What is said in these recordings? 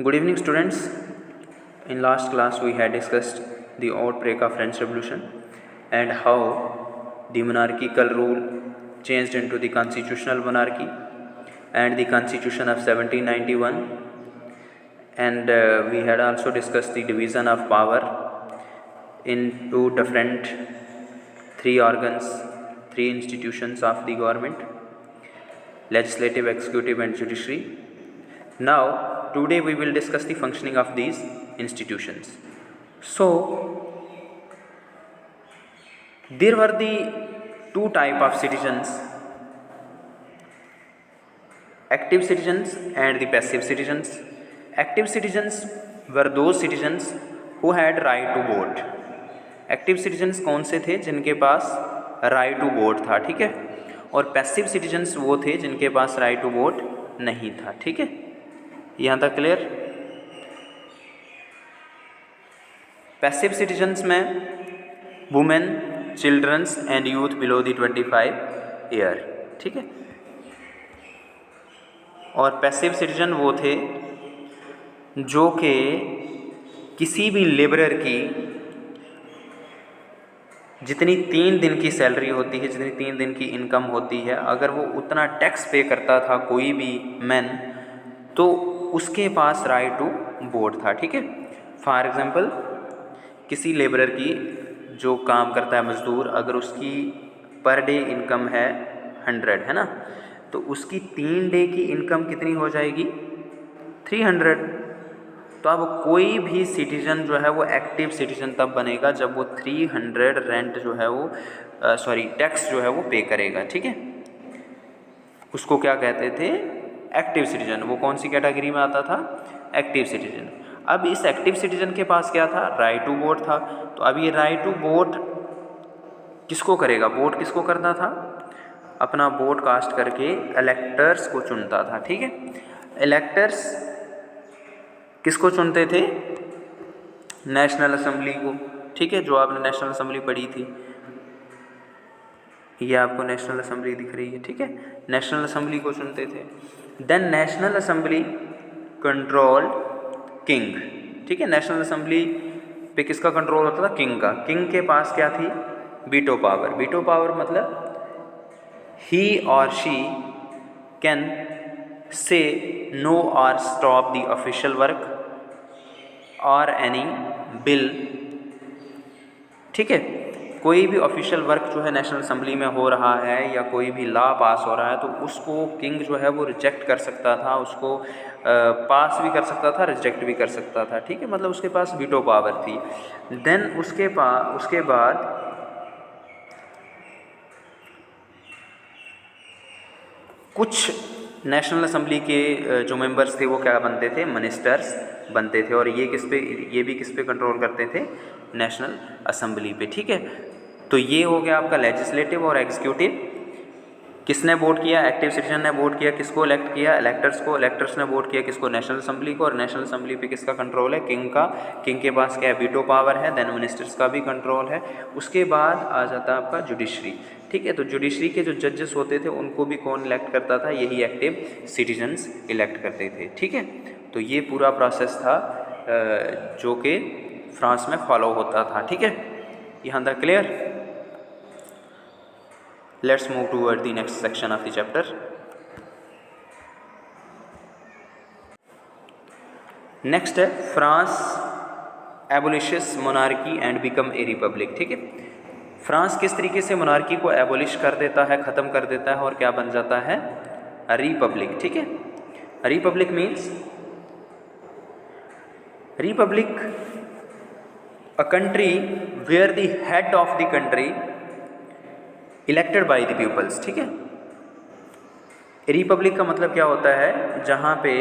Good evening, students. In last class, we had discussed the outbreak of French Revolution and how the monarchical rule changed into the constitutional monarchy and the Constitution of 1791. And we had also discussed the division of power into different three organs, three institutions of the government: legislative, executive, and judiciary. Now, today we will discuss the functioning of these institutions. So, there were the two type of citizens: active citizens and the passive citizens. Active citizens were those citizens who had right to vote. Active citizens कौन से थे? जिनके पास right to vote था, ठीक है। और passive citizens वो थे जिनके पास राइट टू वोट नहीं था, ठीक है। यहाँ तक क्लियर? पैसिव सिटीजन्स में women, children's and youth below the 25 year, ठीक है। और पैसिव सिटीजन वो थे जो कि किसी भी लेबरर की जितनी 3 दिन की सैलरी होती है, जितनी 3 दिन की इनकम होती है, अगर वो उतना टैक्स पे करता था कोई भी मैन, तो उसके पास राइट टू वोट था, ठीक है। फॉर एग्जांपल, किसी लेबरर की जो काम करता है मज़दूर, अगर उसकी पर डे इनकम है 100, है ना, तो उसकी 3 डे की इनकम कितनी हो जाएगी? 300। तो अब कोई भी सिटीज़न जो है वो एक्टिव सिटीज़न तब बनेगा जब वो 300 रेंट जो है वो टैक्स जो है वो पे करेगा, ठीक है। उसको क्या कहते थे? Active citizen. वो कौन सी कैटेगरी में आता था? Active citizen. अब इस एक्टिव सिटीज़न के पास क्या था? राइट टू वोट था। तो अब ये राइट टू वोट किसको करेगा? वोट किसको करना था? अपना वोट कास्ट करके इलेक्टर्स को चुनता था, ठीक है। इलेक्टर्स किसको चुनते थे? नेशनल असेंबली को, ठीक है। जो आपने नेशनल असेंबली पढ़ी थी, ये आपको नेशनल असेंबली दिख रही है, ठीक है। नेशनल असेंबली को चुनते थे। Then national assembly control king, ठीक है। नेशनल असेंबली पे किसका कंट्रोल होता था? किंग का। किंग के पास क्या थी? Veto power. वीटो पावर मतलब ही और शी कैन से नो और स्टॉप द ऑफिशियल वर्क और एनी बिल, ठीक है। कोई भी ऑफिशियल वर्क जो है नेशनल असेंबली में हो रहा है या कोई भी लॉ पास हो रहा है, तो उसको किंग जो है वो रिजेक्ट कर सकता था, उसको पास भी कर सकता था, रिजेक्ट भी कर सकता था, ठीक है। मतलब उसके पास वीटो पावर थी। देन उसके बाद कुछ नेशनल असेंबली के जो मेंबर्स थे वो क्या बनते थे? मिनिस्टर्स बनते थे। और ये भी किस पे कंट्रोल करते थे? नेशनल असेंबली पे, ठीक है। तो ये हो गया आपका लेजिस्लेटिव और एग्जीक्यूटिव। किसने वोट किया? एक्टिव सिटीजन ने वोट किया। किसको इलेक्ट किया? इलेक्टर्स को। इलेक्टर्स ने वोट किया किसको? नेशनल असेंबली को। और नेशनल असेंबली पे किसका कंट्रोल है? किंग का। किंग के पास क्या है? वीटो पावर है। देन मिनिस्टर्स का भी कंट्रोल है। उसके बाद आ जाता है आपका जुडिशरी, ठीक है। तो जुडिशरी के जो जजेस होते थे उनको भी कौन इलेक्ट करता था? यही एक्टिव सिटीजन्स इलेक्ट करते थे, ठीक है। तो ये पूरा प्रोसेस था जो कि फ्रांस में फॉलो होता था, ठीक है। यहाँ तक clear? Let's move toward the next section of the chapter. Next है France abolishes monarchy and become a republic, ठीक है। फ्रांस किस तरीके से मोनार्की को एबोलिश कर देता है, ख़त्म कर देता है और क्या बन जाता है? रिपब्लिक, ठीक है। Republic means republic a country where the head of the country elected by the peoples, ठीक है। रिपब्लिक का मतलब क्या होता है? जहाँ पे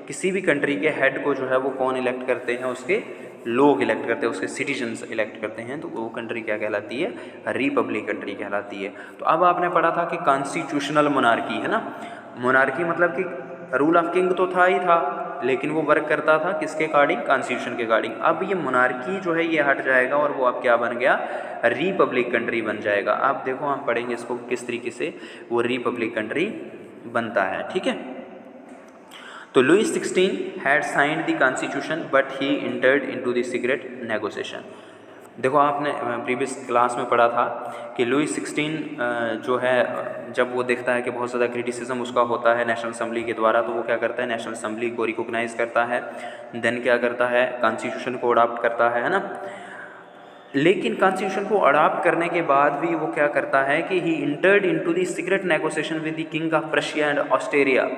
किसी भी कंट्री के हेड को जो है वो कौन इलेक्ट करते हैं? उसके लोग इलेक्ट करते हैं, उसके सिटीजन्स इलेक्ट करते हैं। तो वो कंट्री क्या कहलाती है? रिपब्लिक कंट्री कहलाती है। तो अब आपने पढ़ा था कि कॉन्स्टिट्यूशनल मोनार्की, है ना। मोनार्की मतलब कि रूल ऑफ किंग तो था ही था, लेकिन वो वर्क करता था किसके अकॉर्डिंग? कॉन्स्टिट्यूशन के अकॉर्डिंग। अब ये मोनार्की जो है ये हट जाएगा और वो अब क्या बन गया? रिपब्लिक कंट्री बन जाएगा। अब देखो हम पढ़ेंगे इसको किस तरीके से वो रिपब्लिक कंट्री बनता है, ठीक है। तो Louis 16 had signed the constitution but he entered into the secret negotiation. देखो आपने प्रीवियस क्लास में पढ़ा था कि लुई 16 जो है जब वो देखता है कि बहुत ज़्यादा क्रिटिसिज्म उसका होता है नेशनल असम्बली के द्वारा, तो वो क्या करता है, नेशनल असम्बली को रिकॉग्नाइज़ करता है, देन क्या करता है, कॉन्स्टिट्यूशन को अडॉप्ट करता है ना। लेकिन कॉन्स्टिट्यूशन को अडॉप्ट करने के बाद भी वो क्या करता है कि he entered into the secret negotiation with the king of Prussia and Australia.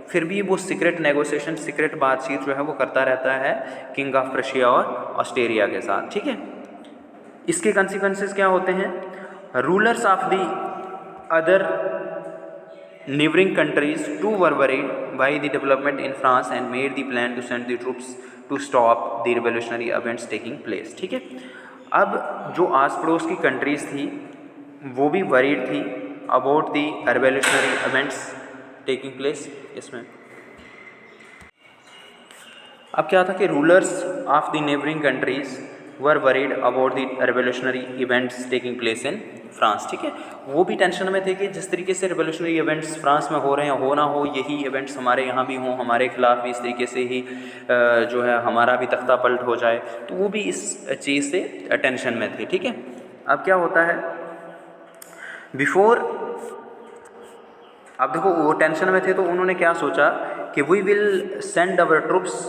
फिर भी वो सीक्रेट नेगोशिएशन, सीक्रेट बातचीत जो है वो करता रहता है किंग ऑफ प्रशिया और ऑस्ट्रेलिया के साथ, ठीक है। इसके कॉन्सिक्वेंसेस क्या होते हैं, rulers of the other neighboring countries too were worried by the development in France and made the plan to send the troops to stop the revolutionary events taking place, ठीक है। अब जो आस पड़ोस की कंट्रीज़ थी वो भी वरीड थी about the revolutionary events taking place. इसमें अब क्या था कि rulers of the neighbouring countries were worried about the revolutionary events taking place in France, ठीक है। वो भी टेंशन में थे कि जिस तरीके से रेवोल्यूशनरी इवेंट्स फ्रांस में हो रहे हैं, हो ना हो यही इवेंट्स हमारे यहाँ भी हों, हमारे खिलाफ भी इस तरीके से ही जो है हमारा भी तख्ता पलट हो जाए, तो वो भी इस चीज़ से टेंशन में थे, ठीक है। अब क्या होता है, बिफोर, अब देखो वो टेंशन में थे तो उन्होंने क्या सोचा कि we will send our troops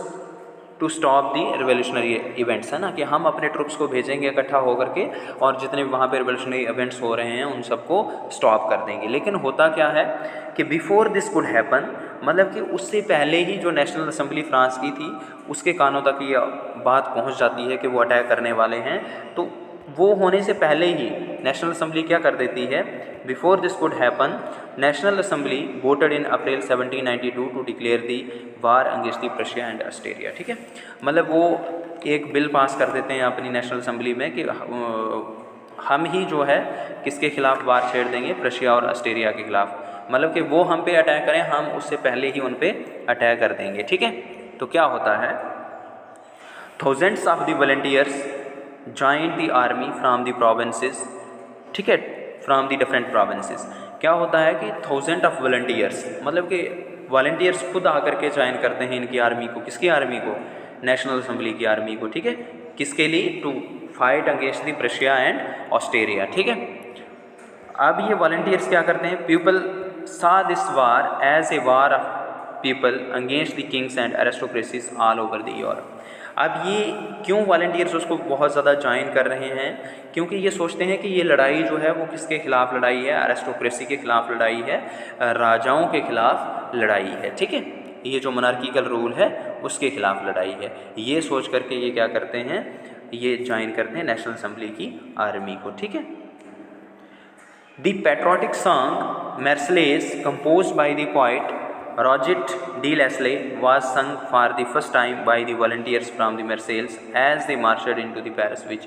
to stop the revolutionary events, है ना, कि हम अपने ट्रुप्स को भेजेंगे इकट्ठा होकर के और जितने भी वहाँ पे रिवोल्यूशनरी इवेंट्स हो रहे हैं उन सबको स्टॉप कर देंगे। लेकिन होता क्या है कि बिफोर दिस कुड हैपन, मतलब कि उससे पहले ही जो नेशनल असम्बली फ्रांस की थी उसके कानों तक ये बात पहुँच जाती है कि वो अटैक करने वाले हैं, तो वो होने से पहले ही नेशनल असम्बली क्या कर देती है, before this could happen national assembly voted in April 1792 to declare the war against the Prussia and Australia, ठीक है। मतलब वो एक बिल पास कर देते हैं अपनी नेशनल असम्बली में कि हम ही जो है किसके खिलाफ वार छेड़ देंगे, प्रशिया और ऑस्ट्रेलिया के खिलाफ, मतलब कि वो हम पे अटैक करें, हम उससे पहले ही उन पे अटैक कर देंगे, ठीक है। तो क्या होता है, thousands of the volunteers joint the army from the provinces, ठीक है, फ्राम द डिफरेंट प्रोविंसेस। क्या होता है कि थाउजेंड ऑफ वॉलंटियर्स, मतलब कि वॉलंटियर्स खुद आकर के ज्वाइन करते हैं इनकी आर्मी को, किसकी आर्मी को, नेशनल असम्बली की आर्मी को, ठीक है। किसके लिए, to fight against the Prussia and Australia, ठीक है। अब ये वॉलंटियर्स क्या करते हैं, people saw this war as a war of people against the kings and aristocracies all over the Europe. अब ये क्यों वॉलंटियर्स उसको बहुत ज़्यादा ज्वाइन कर रहे हैं, क्योंकि ये सोचते हैं कि ये लड़ाई जो है वो किसके खिलाफ लड़ाई है, एरिस्टोक्रेसी के खिलाफ लड़ाई है, राजाओं के खिलाफ लड़ाई है, ठीक है। ये जो मोनार्किकल रूल है उसके खिलाफ लड़ाई है, ये सोच करके ये क्या करते हैं, ये ज्वाइन करते हैं नेशनल असम्बली की आर्मी को, ठीक है। The patriotic song Marseillaise composed by the poet Roget de Leslie was sung for the first time by the volunteers from the Marseilles as they marched into the Paris, which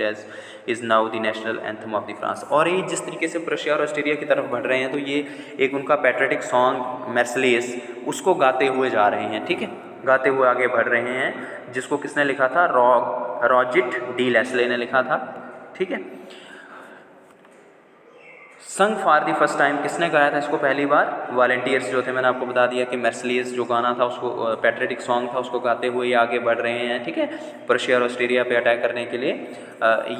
is now the national anthem of the France। और ये जिस तरीके से प्रशिया और Australia की तरफ बढ़ रहे हैं तो ये एक उनका पैट्रियोटिक सॉन्ग मैर्सेलेस उसको गाते हुए जा रहे हैं, ठीक है, गाते हुए आगे बढ़ रहे हैं, जिसको किसने लिखा था, रॉजेट डी लेस्ले ने लिखा था, ठीक है। संग फॉर दी फर्स्ट टाइम, किसने गाया था इसको पहली बार, वॉलंटियर्स जो थे, मैंने आपको बता दिया कि मैर्सेलेस जो गाना था उसको, पैट्रियोटिक सॉन्ग था, उसको गाते हुए ये आगे बढ़ रहे हैं, ठीक है, प्रशिया और ऑस्ट्रेलिया पे अटैक करने के लिए।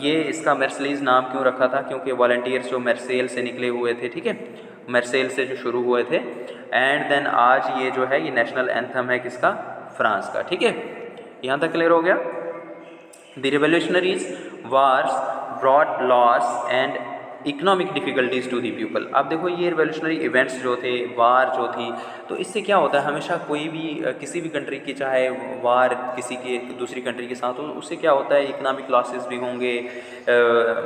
ये इसका मैर्सेलेस नाम क्यों रखा था, क्योंकि वॉलंटियर्स जो मैर्सेल से निकले हुए थे, ठीक है, मैर्सेल से जो शुरू हुए थे, एंड देन आज ये जो है ये नेशनल एंथम है किसका, फ्रांस का, ठीक है। यहाँ तक क्लियर हो गया। The revolutionaries wars brought loss and economic difficulties to the people. अब देखो ये रिवोल्यूशनरी इवेंट्स जो थे, वार जो थी, तो इससे क्या होता है, हमेशा कोई भी किसी भी कंट्री की चाहे वार किसी के दूसरी कंट्री के साथ हो, उससे क्या होता है, इकोनॉमिक लॉसेस भी होंगे,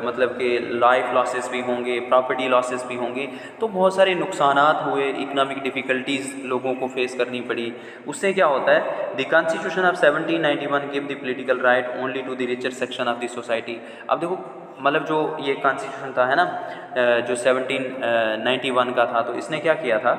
मतलब कि लाइफ लॉसेस भी होंगे, प्रॉपर्टी लॉसेस भी होंगे, तो बहुत सारे नुकसानात हुए, इकोनॉमिक डिफ़िकल्टीज़ लोगों को फेस करनी पड़ी। उससे क्या होता है, the constitution of 1791 give the political right only to the richer section of the society. अब देखो मतलब जो ये कॉन्स्टिट्यूशन था, है ना, जो 1791 का था, तो इसने क्या किया था,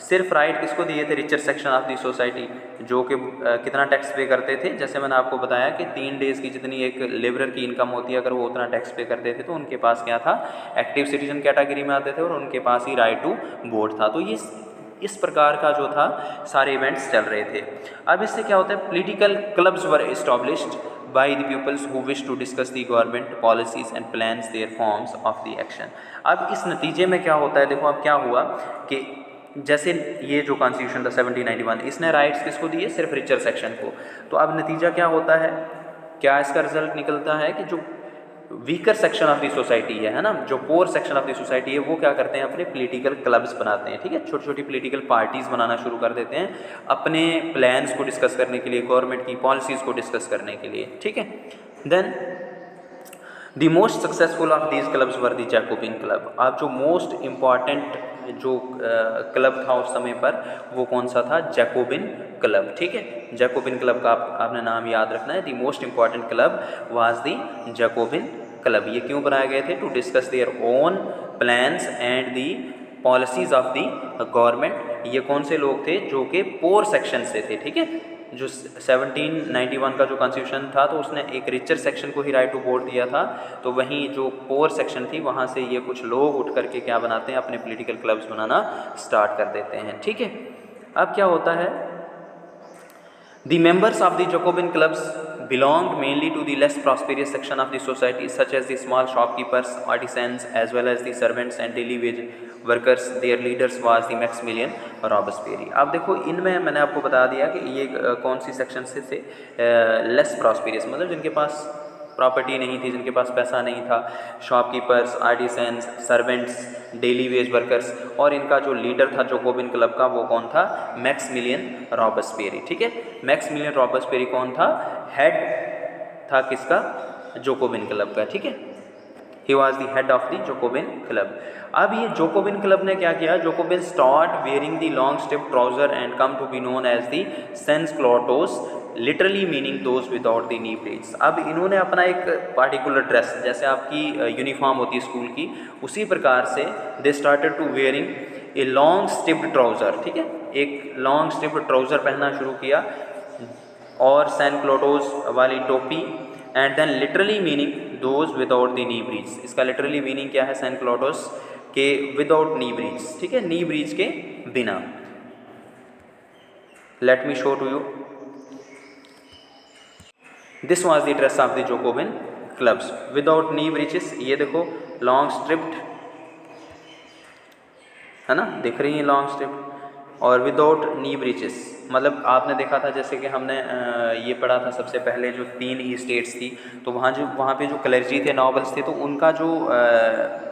सिर्फ राइट किसको दिए थे, richer section of the society, जो कि कितना टैक्स पे करते थे। जैसे मैंने आपको बताया कि 3 डेज़ की जितनी एक लेबरर की इनकम होती है, अगर वो उतना टैक्स पे करते थे तो उनके पास क्या था, एक्टिव सिटीजन कैटेगरी में आते थे और उनके पास ही राइट टू वोट था। तो ये इस प्रकार का जो था सारे इवेंट्स चल रहे थे। अब इससे क्या होता है, political clubs were established by the peoples who wish to discuss the government policies and plans their forms of the action. अब इस नतीजे में क्या होता है, देखो अब क्या हुआ कि जैसे ये जो कॉन्स्टिट्यूशन था 1791, इसने राइट्स किसको दिए, सिर्फ रिचर सेक्शन को। तो अब नतीजा क्या होता है, क्या इसका रिजल्ट निकलता है कि जो weaker section of the society है ना, जो poor section of the society है, वो क्या करते हैं, अपने पॉलिटिकल क्लब्स बनाते हैं, ठीक है, छोटी छोटी पॉलिटिकल पार्टीज़ बनाना शुरू कर देते हैं अपने प्लान्स को डिस्कस करने के लिए, गवर्नमेंट की पॉलिसीज़ को डिस्कस करने के लिए, ठीक है। Then the most successful of these clubs were the Jacobin club. अब जो मोस्ट इम्पॉर्टेंट जो क्लब था उस समय पर वो कौन सा था, जैकोबिन क्लब, ठीक है। जैकोबिन क्लब का आपने नाम याद रखना है, the most important club was the Jacobin club. ये क्यों बनाए गए थे, to discuss their own plans and the policies of the government. ये कौन से लोग थे, जो कि पोर सेक्शन से थे, ठीक है। जो 1791 का जो कॉन्स्टिट्यूशन था तो उसने एक रिचर सेक्शन को ही राइट टू वोट दिया था, तो वहीं जो पोअर सेक्शन थी वहाँ से ये कुछ लोग उठ करके क्या बनाते हैं, अपने पॉलिटिकल क्लब्स बनाना स्टार्ट कर देते हैं, ठीक है। अब क्या होता है, the members of the Jacobin clubs belonged mainly to the less prosperous section of the society, such as the small shopkeepers, artisans, as well as the servants and daily wage workers. Their leaders was the Maximilian Robespierre। अब देखो इनमें मैंने आपको बता दिया कि ये कौन सी सेक्शन से थे, लेस प्रॉस्पेरियस, मतलब जिनके पास प्रॉपर्टी नहीं थी, जिनके पास पैसा नहीं था, shopkeepers, artisans, servants, daily veg workers, और इनका जो लीडर था जैकोबिन क्लब का वो कौन था, मैक्सिमिलियन रॉबेस्पियर, ठीक है। मैक्सिमिलियन रॉबेस्पियर कौन था, हेड था किसका, जैकोबिन क्लब का, ठीक है। He was the head of the Jacobin club. अब ये जैकोबिन क्लब ने क्या किया, Jacobin start wearing the long strip trouser and come to be known as the sans culottes, literally meaning those without the knee breeches. अब इन्होंने अपना एक particular dress, जैसे आपकी यूनिफॉर्म होती है स्कूल की, उसी प्रकार से they started to wearing a long striped trousers, ठीक है, एक लॉन्ग स्ट्रिप्ड ट्राउज़र पहनना शुरू किया और सैन क्लोटोज वाली टोपी, and then literally meaning those without the knee breech. इसका लिटरली मीनिंग क्या है, सैन क्लोटोस के विदाउट नी ब्रीच, ठीक है, नी ब्रीच के बिना। Let me show to you, this was the dress of the Jacobin clubs without knee breeches. ये देखो लॉन्ग स्ट्रिप्ड है ना, दिख रही है लॉन्ग स्ट्रिप्ड, और विदाउट नी ब्रीचेस, मतलब आपने देखा था जैसे कि हमने ये पढ़ा था सबसे पहले जो 3 ई स्टेट्स थी, तो वहाँ पे जो क्लर्जी थे, नॉबल्स थे, तो उनका जो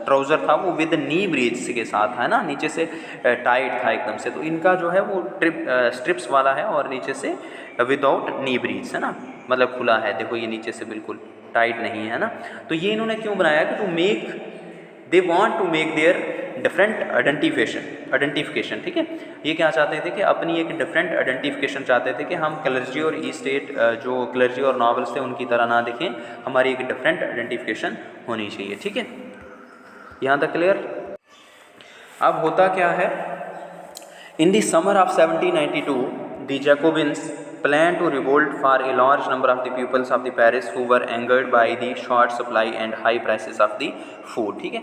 ट्राउज़र था वो विद नी ब्रीच के साथ है ना, नीचे से टाइट था एकदम से। तो इनका जो है वो स्ट्रिप्स वाला है और नीचे से विदाउट नी ब्रीच है ना, मतलब खुला है, देखो ये नीचे से बिल्कुल टाइट नहीं है ना। तो ये इन्होंने क्यों बनाया कि to make, they want to make their different identification, ठीक है। ये क्या चाहते थे कि अपनी एक डिफरेंट आइडेंटिफिकेशन चाहते थे कि हम क्लर्जी और ई स्टेट जो क्लर्जी और नॉबल्स थे उनकी तरह ना दिखें, हमारी एक डिफरेंट आइडेंटिफिकेशन होनी चाहिए, ठीक है। यहाँ तक क्लियर। अब होता क्या है, in the summer of 1792 the Jacobins plan to revolt for a large number of the pupils of the Paris who were angered by the short supply and high prices of the food, ठीक है।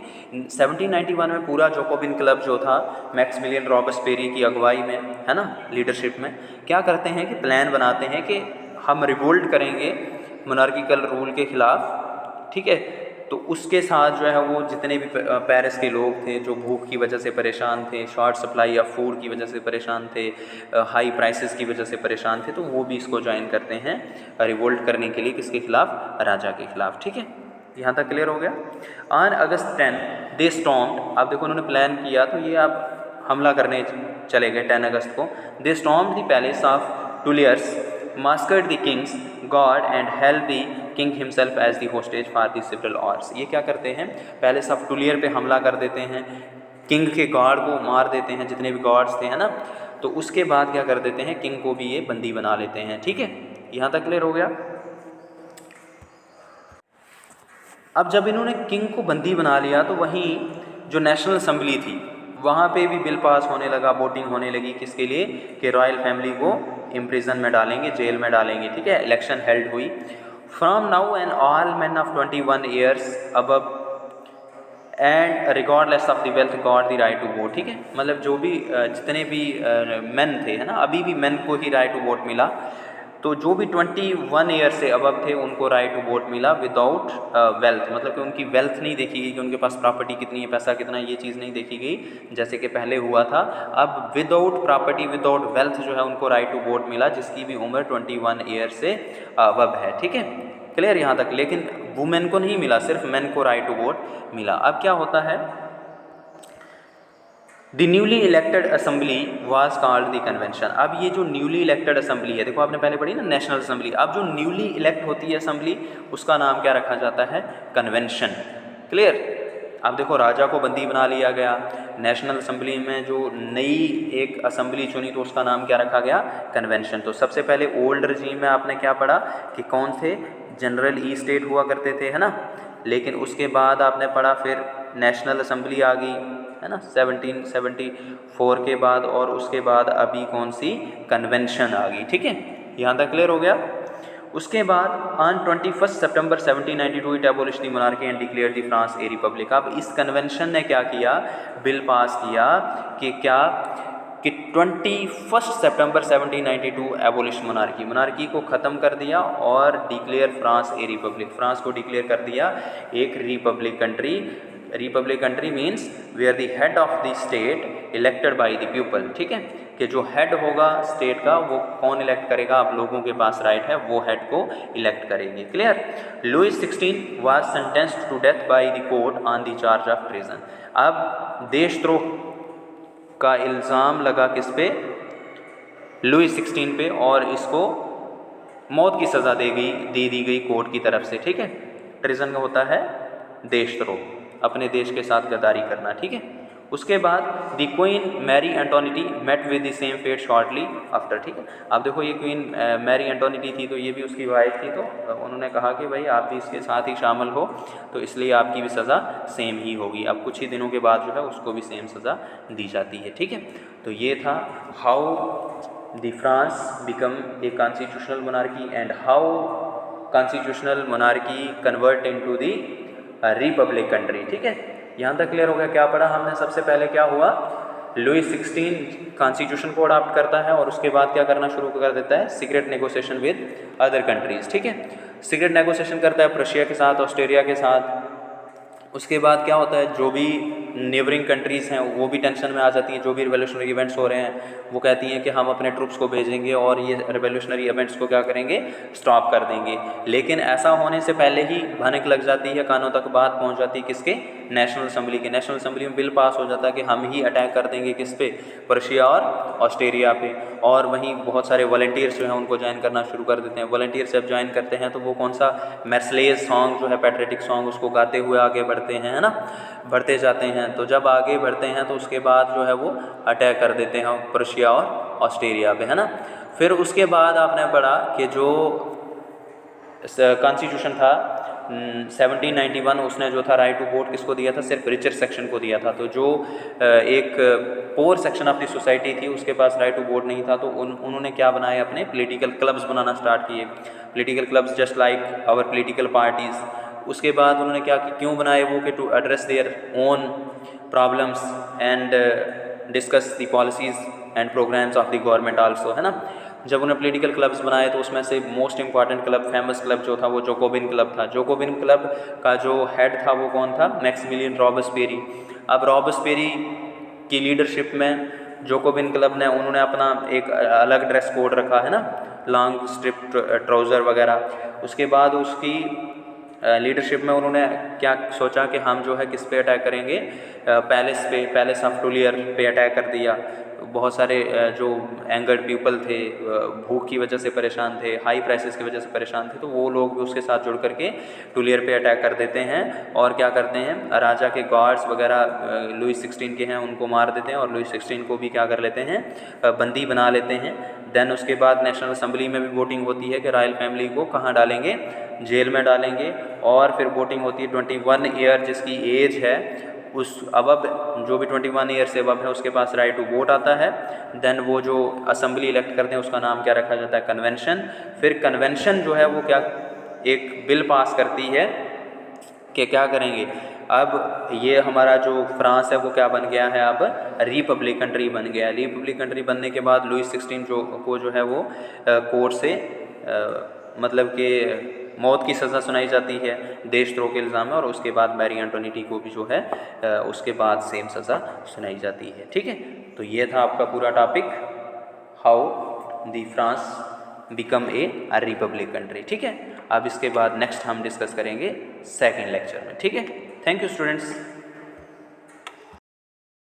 1791 में पूरा Jacobin club जो था Maximilian Robespierre की अगुवाई में है ना, लीडरशिप में, क्या करते हैं कि प्लान बनाते हैं कि हम रिवोल्ट करेंगे मोनार्किकल रूल के ख़िलाफ़, ठीक है। तो उसके साथ जो है वो जितने भी पेरिस के लोग थे जो भूख की वजह से परेशान थे, शॉर्ट सप्लाई ऑफ फूड की वजह से परेशान थे, हाई प्राइसेस की वजह से परेशान थे, तो वो भी इसको ज्वाइन करते हैं रिवोल्ट करने के लिए, किसके खिलाफ, राजा के खिलाफ, ठीक है। यहाँ तक क्लियर हो गया। ऑन अगस्त 10 दे स्टॉर्म्ड, अब देखो उन्होंने प्लान किया तो ये आप हमला करने चले गए 10 अगस्त को। They stormed the palace of Tuileries, massacred the king's guard and held the king himself as the hostage for the several hours। ये क्या करते हैं, पैलेस ऑफ टुलियर पे हमला कर देते हैं, किंग के गार्ड को मार देते हैं, जितने भी गार्ड्स थे है ना, तो उसके बाद क्या कर देते हैं, किंग को भी ये बंदी बना लेते हैं, ठीक है। यहाँ तक क्लियर हो गया। अब जब इन्होंने किंग को बंदी बना लिया तो वहीं जो नेशनल असम्बली थी वहाँ पे भी बिल पास होने लगा, वोटिंग होने लगी, किसके लिए, कि रॉयल फैमिली को इम्प्रिजन में डालेंगे, जेल में डालेंगे, ठीक है। इलेक्शन हेल्ड हुई। From now and all man of 21 years above and regardless of the wealth got the right to vote, ठीक है। मतलब जो भी जितने भी मेन थे, है ना, अभी भी मेन को ही राइट टू वोट मिला। तो जो भी 21 ईयर से अबव थे उनको राइट टू वोट मिला विदाउट वेल्थ, मतलब कि उनकी वेल्थ नहीं देखी गई कि उनके पास प्रॉपर्टी कितनी है, पैसा कितना है, ये चीज़ नहीं देखी गई जैसे कि पहले हुआ था। अब विदाउट प्रॉपर्टी विदाउट वेल्थ जो है उनको राइट टू वोट मिला जिसकी भी उम्र 21 ईयर से अबव है, ठीक है, क्लियर यहाँ तक। लेकिन वुमेन को नहीं मिला, सिर्फ मेन को राइट टू वोट मिला। अब क्या होता है, the newly elected assembly was called the convention. अब ये जो न्यूली इलेक्टेड असेंबली है, देखो आपने पहले पढ़ी ना नेशनल असेंबली, अब जो न्यूली इलेक्ट होती है असेंबली उसका नाम क्या रखा जाता है, कन्वेंशन, क्लियर। अब देखो राजा को बंदी बना लिया गया, नेशनल असेंबली में जो नई एक असेंबली चुनी तो उसका नाम क्या रखा गया, कन्वेंशन। तो सबसे पहले ओल्ड रजीम में आपने क्या पढ़ा कि कौन थे, जनरल ई स्टेट हुआ करते थे, है ना। लेकिन उसके बाद आपने पढ़ा फिर नेशनल असेंबली आ गई, है ना, 1774 के बाद, और उसके बाद अभी कौन सी, कन्वेंशन आ गई, ठीक है, यहाँ तक क्लियर हो गया। उसके बाद on 21 September 1792 it abolish the monarchy and declare the France a Republic. अब इस कन्वेंशन ने क्या किया, बिल पास किया कि क्या, कि 21 सितंबर 1792 एबोलिश मोनार्की को ख़त्म कर दिया और declare France a republic, France को डिक्लेयर कर दिया एक republic country. Republic country means where the head of the state elected by the people, ठीक है, कि जो हेड होगा स्टेट का वो कौन इलेक्ट करेगा, आप लोगों के पास राइट है, वो हेड को इलेक्ट करेंगे, clear. Louis 16 was sentenced to death by the court on the charge of treason. अब देशद्रोह का इल्ज़ाम लगा किस पे, लुई 16 पे, और इसको मौत की सज़ा दे दी गई कोर्ट की तरफ से, ठीक है। ट्रेजन का होता है देशद्रोह, अपने देश के साथ गद्दारी करना, ठीक है। उसके बाद the queen Marie Antoinette met with the same fate shortly after, ठीक है। अब देखो ये क्वीन मैरी एंटोनिटी थी तो ये भी उसकी वाइफ थी, तो उन्होंने कहा कि भाई आप भी इसके साथ ही शामिल हो, तो इसलिए आपकी भी सज़ा सेम ही होगी। अब कुछ ही दिनों के बाद जो है उसको भी सेम सज़ा दी जाती है, ठीक है। तो ये था how the France become a constitutional monarchy and how constitutional monarchy convert into the Republic country, ठीक है। यहाँ तक क्लियर हो गया। क्या पढ़ा हमने, सबसे पहले क्या हुआ, लुई 16 कॉन्स्टिट्यूशन को अडॉप्ट करता है और उसके बाद क्या करना शुरू कर देता है, secret negotiation with other countries, ठीक है। सीक्रेट नेगोशिएशन करता है प्रशिया के साथ, ऑस्ट्रेलिया के साथ। उसके बाद क्या होता है, जो भी नेबरिंग कंट्रीज़ हैं वो भी टेंशन में आ जाती हैं, जो भी रिवोल्यूशनरी इवेंट्स हो रहे हैं वो कहती हैं कि हम अपने ट्रूप्स को भेजेंगे और ये रिवोल्यूशनरी इवेंट्स को क्या करेंगे, स्टॉप कर देंगे। लेकिन ऐसा होने से पहले ही भनक लग जाती है, कानों तक बात पहुंच जाती है किसके, नेशनल असेंबली के। नेशनल असेंबली में बिल पास हो जाता है कि हम ही अटैक कर देंगे किस पे, पर्शिया और ऑस्ट्रेलिया पे। और वहीं बहुत सारे वॉलंटियर्स जो हैं उनको ज्वाइन करना शुरू कर देते हैं। वॉलंटियर्स जब ज्वाइन करते हैं तो वो कौन सा मैर्सलेज सॉन्ग जो है, पैट्रियटिक सॉन्ग, उसको गाते हुए आगे बढ़ते हैं, है ना, बढ़ते जाते हैं। तो जब आगे बढ़ते हैं तो उसके बाद जो है वो अटैक कर देते हैं पर्शिया और ऑस्ट्रेलिया पे, है ना। फिर उसके बाद आपने पढ़ा कि जो कॉन्स्टिट्यूशन था 1791, उसने जो था राइट टू वोट किसको दिया था, सिर्फ रिचर सेक्शन को दिया था। तो जो एक पोर सेक्शन ऑफ द सोसाइटी थी उसके पास राइट टू वोट नहीं था, तो उन्होंने क्या बनाए, अपने पॉलिटिकल क्लब्स बनाना स्टार्ट किए, political clubs just like our political parties. उसके बाद उन्होंने क्या क्यों बनाए वो, कि to address their own problems and discuss the policies and programmes of the government also, है ना। जब उन्हें पॉलिटिकल क्लब्स बनाए तो उसमें से most important club, famous club जो था वो जोकोबिन क्लब था। जोकोबिन क्लब का जो हेड था वो कौन था, मैक्सिमिलियन रॉबस्पेरी। अब रॉबस्पेरी की लीडरशिप में जोकोबिन क्लब ने, उन्होंने अपना एक अलग ड्रेस कोड रखा, है ना, लॉन्ग स्ट्रिप ट्राउज़र वगैरह। उसके बाद उसकी लीडरशिप में उन्होंने क्या सोचा कि हम जो है किस पे अटैक करेंगे, पैलेस पे, पैलेस ऑफ टूलियर पे अटैक कर दिया। बहुत सारे जो एंगर्ड पीपल थे, भूख की वजह से परेशान थे, हाई प्राइसेस की वजह से परेशान थे, तो वो लोग भी उसके साथ जुड़ करके टूलियर पे अटैक कर देते हैं। और क्या करते हैं, राजा के गार्ड्स वगैरह लुई 16 के हैं उनको मार देते हैं और लुई 16 को भी क्या कर लेते हैं, बंदी बना लेते हैं। देन उसके बाद नेशनल असेंबली में भी वोटिंग होती है कि रॉयल फैमिली को कहाँ डालेंगे, जेल में डालेंगे। और फिर वोटिंग होती है 21 ईयर जिसकी एज है, उस अबब जो भी 21 ईयर से अबब है उसके पास राइट टू वोट आता है। देन वो जो असेंबली इलेक्ट करते हैं उसका नाम क्या रखा जाता है, कन्वेंशन। फिर कन्वेंशन जो है वो क्या एक बिल पास करती है कि क्या करेंगे, अब ये हमारा जो फ्रांस है वो क्या बन गया है, अब रिपब्लिक कंट्री बन गया। रिपब्लिक कंट्री बनने के बाद लुई 16 को जो है वो कोर्ट से मतलब कि मौत की सज़ा सुनाई जाती है देशद्रोह के इल्ज़ाम में, और उसके बाद मैरी एंटोनिटी को भी जो है उसके बाद सेम सज़ा सुनाई जाती है। ठीक है, तो ये था आपका पूरा topic, how the France become a Republic country. ठीक है, अब इसके बाद नेक्स्ट हम डिस्कस करेंगे सेकेंड लेक्चर में। ठीक है, थैंक यू स्टूडेंट्स।